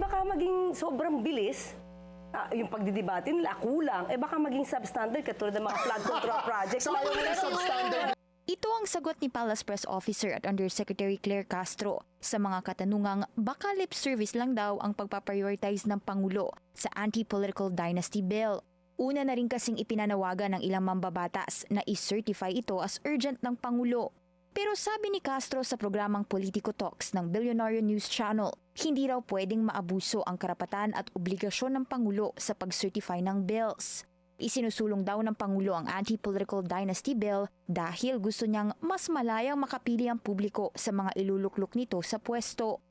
baka maging sobrang bilis. Yung pagdidebate nila, kulang. Baka maging substandard katulad ng mga flood control projects. So, ayaw nila substandard. Ito ang sagot ni Palace Press Officer at Undersecretary Claire Castro sa mga katanungang baka lip service lang daw ang pagpaprioritize ng Pangulo sa anti-political dynasty bill. Una na rin kasing ipinanawagan ng ilang mambabatas na i-certify ito as urgent ng Pangulo. Pero sabi ni Castro sa programang Politico Talks ng Billionaire News Channel, hindi raw pwedeng maabuso ang karapatan at obligasyon ng Pangulo sa pag-certify ng bills. Isinusulong daw ng Pangulo ang anti-political dynasty bill dahil gusto niyang mas malayang makapili ang publiko sa mga iluluklok nito sa pwesto.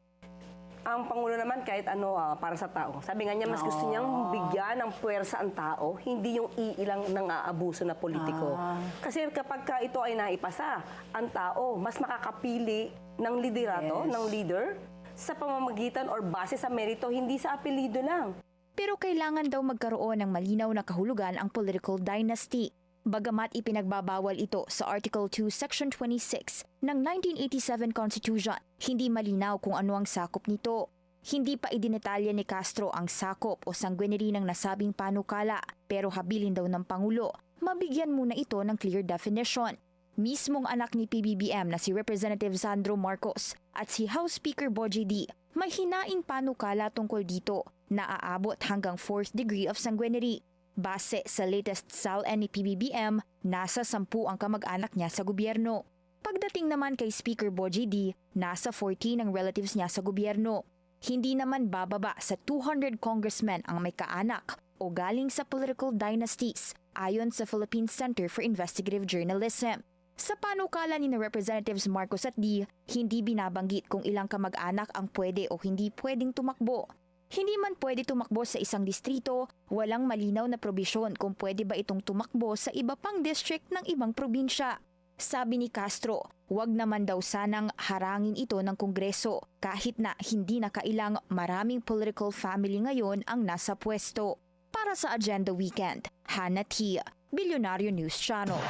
Ang Pangulo naman kahit ano para sa tao. Sabi nga niya, mas gusto niyang bigyan ng puwersa ang tao, hindi yung iilang nang aabuso na politiko. Kasi kapag ito ay naipasa, ang tao mas makakapili ng liderato, ng leader, sa pamamagitan or base sa merito, hindi sa apelido lang. Pero kailangan daw magkaroon ng malinaw na kahulugan ang political dynasty. Bagamat ipinagbabawal ito sa Article 2, Section 26 ng 1987 Constitution, hindi malinaw kung ano ang sakop nito. Hindi pa idinetalya ni Castro ang sakop o sanguinary ng nasabing panukala, pero habilin daw ng Pangulo, mabigyan muna ito ng clear definition. Mismong anak ni PBBM na si Representative Sandro Marcos at si House Speaker Bogie D, may hinaing panukala tungkol dito na aabot hanggang 4th degree of sanguinary. Base sa latest SALN ni PBBM, nasa 10 ang kamag-anak niya sa gobyerno. Pagdating naman kay Speaker Bogie D, nasa 14 ang relatives niya sa gobyerno. Hindi naman bababa sa 200 congressmen ang may kaanak o galing sa political dynasties, ayon sa Philippine Center for Investigative Journalism. Sa panukala ni Representatives Marcos at D, hindi binabanggit kung ilang kamag-anak ang pwede o hindi pwedeng tumakbo. Hindi man pwede tumakbo sa isang distrito, walang malinaw na probisyon kung pwede ba itong tumakbo sa iba pang district ng ibang probinsya. Sabi ni Castro, wag naman daw sanang harangin ito ng Kongreso kahit na hindi na kailang maraming political family ngayon ang nasa pwesto. Para sa Agenda Weekend, Hannah Tia, Billionaire News Channel.